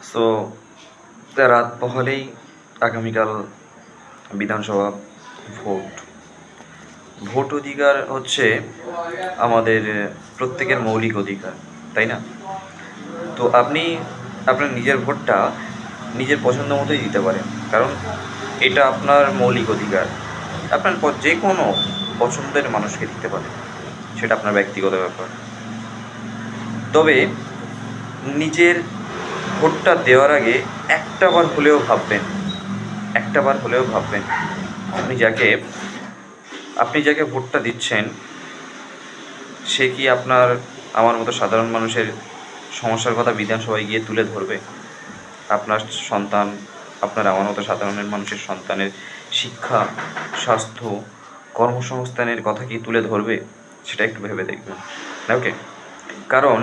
So রাত পোহালেই আগামীকাল বিধানসভা ভোট। ভোট অধিকার হচ্ছে আমাদের প্রত্যেকের মৌলিক অধিকার, তাই না? তো আপনি আপনার নিজের ভোটটা নিজের পছন্দ মতোই দিতে পারেন, কারণ এটা আপনার মৌলিক অধিকার। আপনার যে কোনো পছন্দের মানুষকে দিতে পারেন, সেটা আপনার ব্যক্তিগত ব্যাপার। তবে নিজের ভোটটা দেওয়ার আগে একটাবার হলেও ভাববেন আপনি যাকে আপনি যাকে ভোটটা দিচ্ছেন সে কি আমার মতো সাধারণ মানুষের সমস্যার কথা বিধানসভায় গিয়ে তুলে ধরবে? আপনার সন্তান, আমার মতো সাধারণ মানুষের সন্তানের শিক্ষা, স্বাস্থ্য, কর্মসংস্থানের কথা কি তুলে ধরবে? সেটা একটু ভেবে দেখবেন। ওকে? কারণ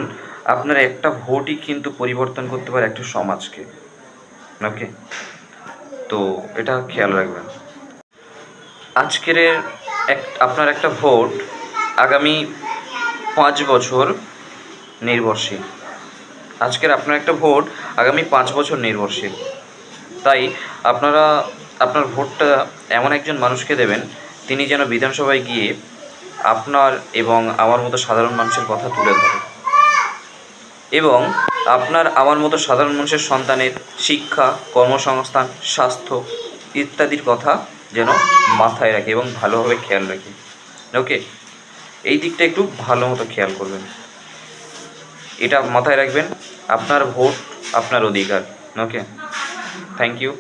আপনার একটা ভোটই কিন্তু পরিবর্তন করতে পারে একটা সমাজকে। ওকে? তো এটা খেয়াল রাখবেন। আপনার একটা ভোট আগামী 5 বছর নির্ভরশীল। আপনার একটা ভোট আগামী 5 বছর নির্ভরশীল। তাই আপনারা আপনার ভোটটা এমন একজন মানুষকে দেবেন, তিনি যেন বিধানসভায় গিয়ে আপনার এবং আমার মতো সাধারণ মানুষের কথা তুলে ধরে, এবং আমার মতো সাধারণ মানুষের সন্তানের শিক্ষা, কর্মসংস্থান, স্বাস্থ্য ইত্যাদির কথা যেন মাথায় রাখে এবং ভালোভাবে খেয়াল রাখে। ওকে? এই দিকটা একটু ভালো মতো খেয়াল করবেন। এটা মাথায় রাখবেন, আপনার ভোট আপনার অধিকার। ওকে? Thank you.